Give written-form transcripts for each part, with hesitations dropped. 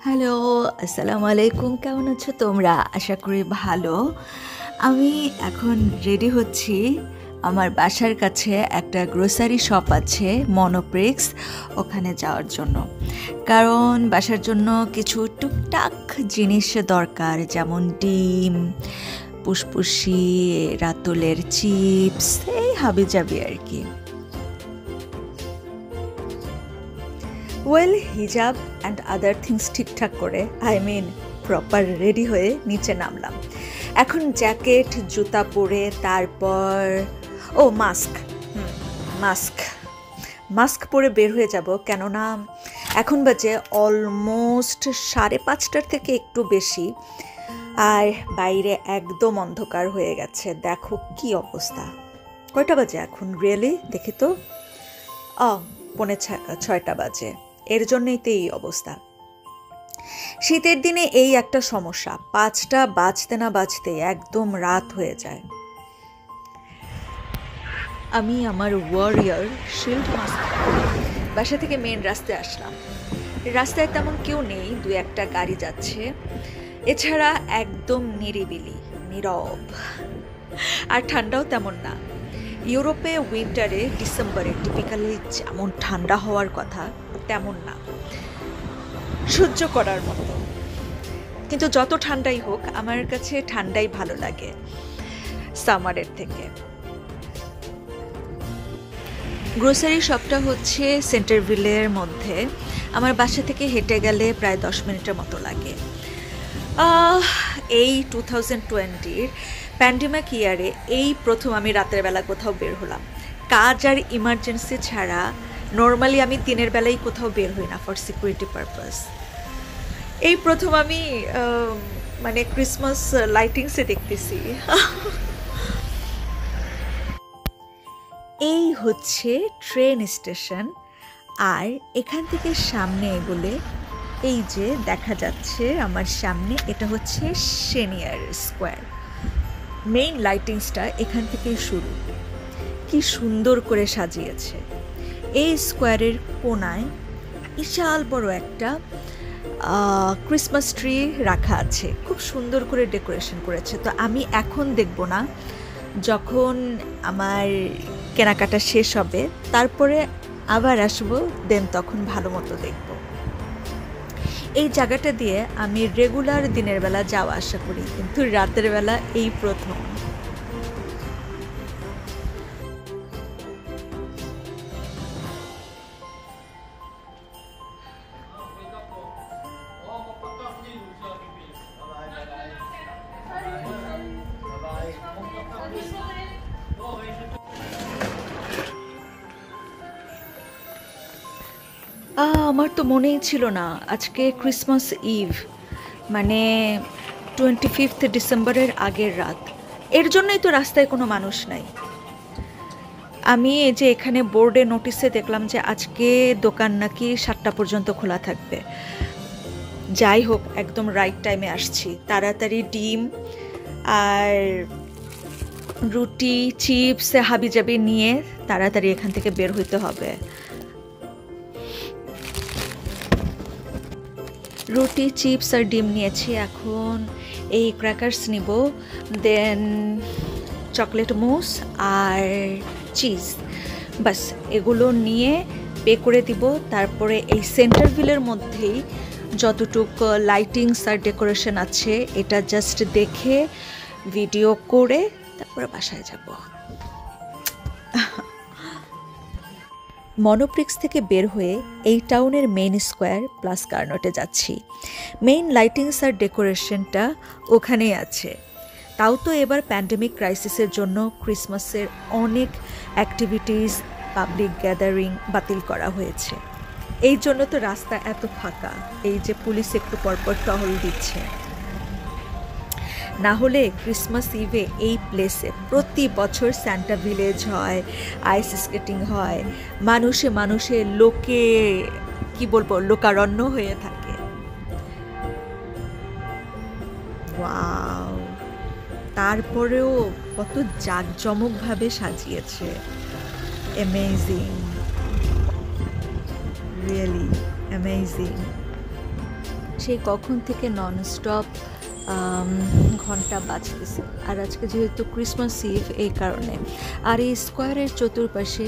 Hello, আসসালামু আলাইকুম। কেমন আছো তোমরা? আশা করি ভালো। আমি এখন রেডি হচ্ছি। আমার বাসার কাছে একটা গ্রোসারি শপ আছে, মনোপ্রিক্স, ওখানে যাওয়ার জন্য। কারণ বাসার জন্য কিছু টুকটাক জিনিস দরকার, যেমন ডিম, পুসপুসি, রাতুলের চিপস, এই হাবিজাবি আর কি। ওয়েল, হিজাব অ্যান্ড আদার থিংস ঠিকঠাক করে, প্রপার রেডি হয়ে নিচে নামলাম। এখন জ্যাকেট, জুতা পরে তারপর মাস্ক মাস্ক মাস্ক পরে বের হয়ে যাব, কেননা এখন বাজে অলমোস্ট 5:30 থেকে একটু বেশি, আর বাইরে একদম অন্ধকার হয়ে গেছে। দেখো কি অবস্থা। কয়টা বাজে এখন রিয়েলি দেখি তো? 6:45 বাজে। এর জন্যই তো এই অবস্থা। শীতের দিনে এই একটা সমস্যা, 5টা বাজতে না বাজতে একদম রাত হয়ে যায়। আমি আমার ওয়ারিয়র শিল্ড মাস্ক বাসা থেকে মেন রাস্তায় আসলাম। রাস্তায় তেমন কেউ নেই, 2-1টা গাড়ি যাচ্ছে, এছাড়া একদম নিরিবিলি, নীরব। আর ঠান্ডাও তেমন না। ইউরোপে উইন্টারে, ডিসেম্বরে টিপিক্যালি যেমন ঠান্ডা হওয়ার কথা তেমন না, সহ্য করার মতো। কিন্তু যত ঠান্ডাই হোক, আমার কাছে ঠান্ডাই ভালো লাগে সামারের থেকে। গ্রোসারি শপটা হচ্ছে সেন্টারভিলের মধ্যে। আমার বাসা থেকে হেঁটে গেলে প্রায় 10 মিনিটের মতো লাগে। এই 2020-র প্যান্ডেমিক ইয়ারে এই প্রথম আমি রাতের বেলা কোথাও বের হলাম। কাজ আর ইমার্জেন্সি ছাড়া নর্মালি আমি দিনের বেলায় কোথাও বের হই না, ফর সিকিউরিটি পারপাস। এই প্রথম আমি ক্রিসমাস লাইটিংসে দেখতেছি। এই হচ্ছে ট্রেন স্টেশন, আর এখান থেকে সামনে এগোলে এই যে দেখা যাচ্ছে আমার সামনে, এটা হচ্ছে সেনিয়ার স্কোয়ার। মেইন লাইটিংসটা এখান থেকেই শুরু। কি সুন্দর করে সাজিয়েছে। এই স্কোয়ারের কোনায় বিশাল বড় একটা ক্রিসমাস ট্রি রাখা আছে, খুব সুন্দর করে ডেকোরেশন করেছে। তো আমি এখন দেখব না, যখন আমার কেনাকাটা শেষ হবে তারপরে আবার আসবো, দেন তখন ভালো মতো দেখব। এই জায়গাটা দিয়ে আমি রেগুলার দিনের বেলা যাওয়া আসা করি, কিন্তু রাতের বেলা এই প্রথম। আমার তো মনেই ছিল না আজকে ক্রিসমাস ইভ, 25 ডিসেম্বরের আগের রাত। এর জন্যই তো রাস্তায় কোনো মানুষ নাই। আমি এই যে এখানে বোর্ডে নোটিশে দেখলাম যে আজকে দোকান নাকি 7টা পর্যন্ত খোলা থাকবে। যাই হোক, একদম রাইট টাইমে আসছি। তাড়াতাড়ি ডিম আর রুটি, চিপস, হাবিজাবি নিয়ে তাড়াতাড়ি এখান থেকে বের হইতে হবে। রুটি, চিপস আর ডিম নিয়েছি। এখন এই ক্র্যাকার্স নিব, দেন চকলেট মুস আর চিজ, বাস এগুলো নিয়ে পে করে দিব। তারপরে এই সেন্টারভিলের মধ্যেই যতটুকু লাইটিংস আর ডেকোরেশন আছে, এটা জাস্ট দেখে ভিডিও করে তারপরে বাসায় যাব। মনোপ্রিক্স থেকে বের হয়ে এই টাউনের মেইন স্কোয়ার প্লাস কার্নটে যাচ্ছি। মেইন লাইটিংস আর ডেকোরেশনটা ওখানেই আছে। তাও তো এবার প্যান্ডেমিক ক্রাইসিসের জন্য ক্রিসমাসের অনেক অ্যাক্টিভিটিস, পাবলিক গ্যাদারিং বাতিল করা হয়েছে। এই জন্য তো রাস্তা এত ফাঁকা, এই যে পুলিশ একটু পরপর টহল দিচ্ছে। না হলে ক্রিসমাস ইভে এই প্লেসে প্রতি বছর সান্টা ভিলেজ হয়, আইস স্কেটিং হয়, মানুষে মানুষে লোকে কি বলবো, লোকারণ্য হয়ে থাকে। ওয়াও, তারপরেও কত জাঁকজমকভাবে সাজিয়েছে। Amazing, really amazing. সেই কখন থেকে ননস্টপ ঘন্টা বাজতেছে। আর আজকে যেহেতু ক্রিসমাস ইভ এই কারণে। আর এই স্কোয়ারের চতুর্পাশে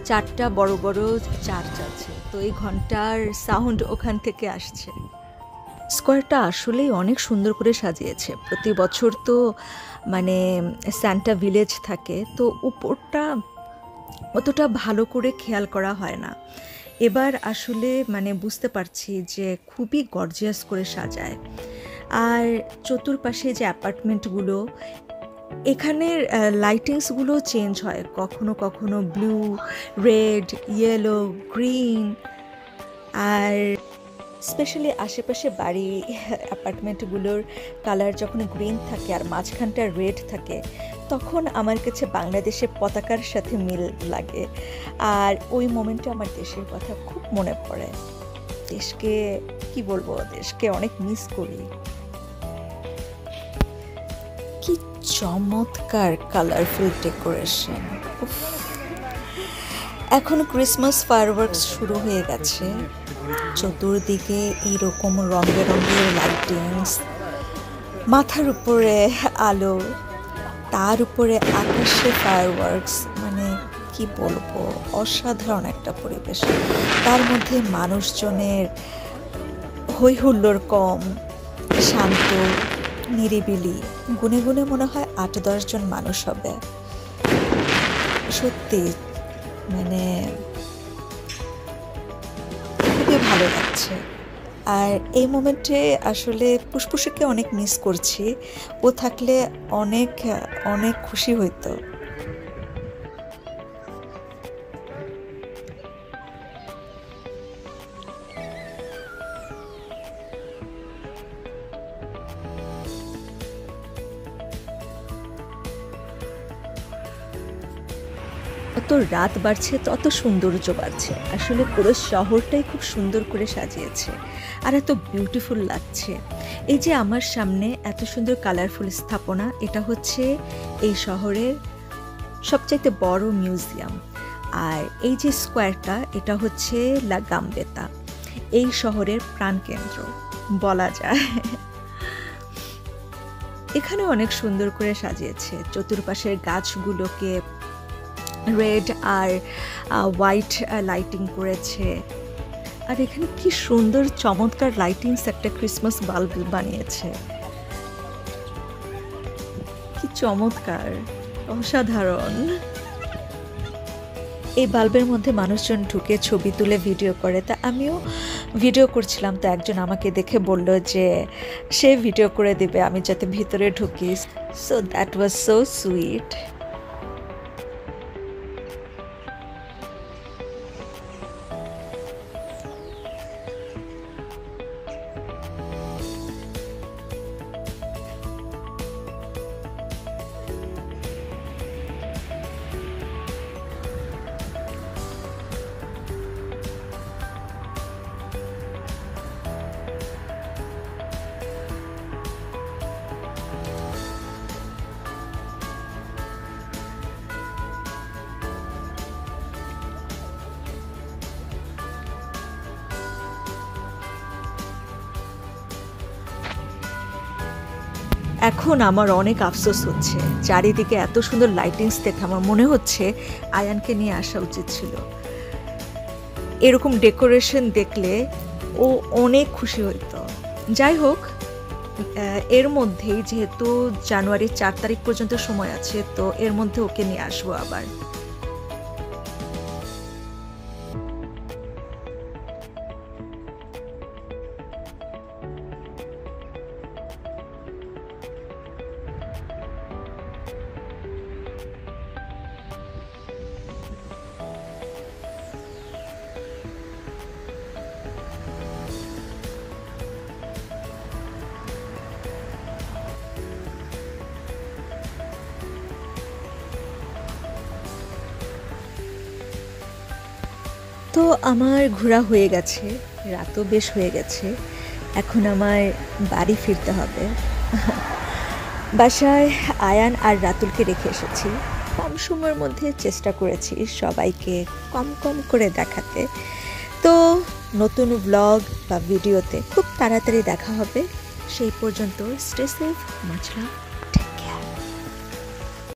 4টা বড় বড় চার্চ আছে, তো এই ঘন্টার সাউন্ড ওখান থেকে আসছে। স্কোয়ারটা আসলেই অনেক সুন্দর করে সাজিয়েছে। প্রতি বছর তো মানে সান্টা ভিলেজ থাকে, তো উপরটা অতটা ভালো করে খেয়াল করা হয় না। এবার আসলে মানে বুঝতে পারছি যে খুবই গর্জিয়াস করে সাজায়। আর চতুর্পাশে যে অ্যাপার্টমেন্টগুলো, এখানের লাইটিংসগুলো চেঞ্জ হয়, কখনো কখনো ব্লু, রেড, ইয়েলো, গ্রিন। আর স্পেশালি আশেপাশে বাড়ি অ্যাপার্টমেন্টগুলোর কালার যখন গ্রিন থাকে আর মাঝখানটা রেড থাকে, তখন আমার কাছে বাংলাদেশের পতাকার সাথে মিল লাগে। আর ওই মোমেন্টে আমার দেশের কথা খুব মনে পড়ে। দেশকে কি বলবো, দেশকে অনেক মিস করি। কি চমৎকার কালারফুল ডেকোরেশন! এখন ক্রিসমাস ফায়ারওয়ার্কস শুরু হয়ে গেছে। চতুর্দিকে এইরকম রং বেরঙের লাইটিংস, মাথার উপরে আলো, তার উপরে আকাশে ফায়ারওয়ার্কস, মানে কি বলবো, অসাধারণ একটা পরিবেশ। তার মধ্যে মানুষজনের হই হুল্লোড় কম, শান্ত, নিরিবিলি। গুনে গুনে মনে হয় 8-10 জন মানুষ হবে। সত্যি মানে খুবই ভালো লাগছে। আর এই মোমেন্টে আসলে পুষ্পুষকে অনেক মিস করছি। ও থাকলে অনেক অনেক খুশি হইতো। যত রাত বাড়ছে তত সৌন্দর্য বাড়ছে। আসলে পুরো শহরটাই খুব সুন্দর করে সাজিয়েছে আর এত বিউটিফুল লাগছে। এই যে আমার সামনে এত সুন্দর কালারফুল স্থাপনা, এটা হচ্ছে এই শহরের সবচাইতে বড় মিউজিয়াম। আর এই যে স্কোয়ারটা, এটা হচ্ছে লা গাম্বেতা, এই শহরের প্রাণকেন্দ্র বলা যায়। এখানে অনেক সুন্দর করে সাজিয়েছে। চতুর্পাশের গাছগুলোকে রেড আর হোয়াইট লাইটিং করেছে। আর এখানে কি সুন্দর চমৎকার লাইটিংস, একটা ক্রিসমাস বাল্ব বানিয়েছে। কি চমৎকার, অসাধারণ। এই বাল্বের মধ্যে মানুষজন ঢুকে ছবি তুলে ভিডিও করে। তা আমিও ভিডিও করছিলাম, তো একজন আমাকে দেখে বলল যে সে ভিডিও করে দেবে আমি যাতে ভিতরে ঢুকি। So that was so sweet. এখন আমার অনেক আফসোস হচ্ছে, চারিদিকে এত সুন্দর লাইটিংস দেখে আমার মনে হচ্ছে আয়ানকে নিয়ে আসা উচিত ছিল। এরকম ডেকোরেশন দেখলে ও অনেক খুশি হইতো। যাই হোক, এর মধ্যেই যেহেতু জানুয়ারির 4 তারিখ পর্যন্ত সময় আছে, তো এর মধ্যে ওকে নিয়ে আসবো আবার। তো আমার ঘোরা হয়ে গেছে, রাতও বেশ হয়ে গেছে। এখন আমার বাড়ি ফিরতে হবে। বাসায় আয়ান আর রাতুলকে রেখে এসেছি। কম সময়ের মধ্যে চেষ্টা করেছি সবাইকে কম কম করে দেখাতে। তো নতুন ব্লগ বা ভিডিওতে খুব তাড়াতাড়ি দেখা হবে। সেই পর্যন্ত স্টে সেফ, মাছ লাভ।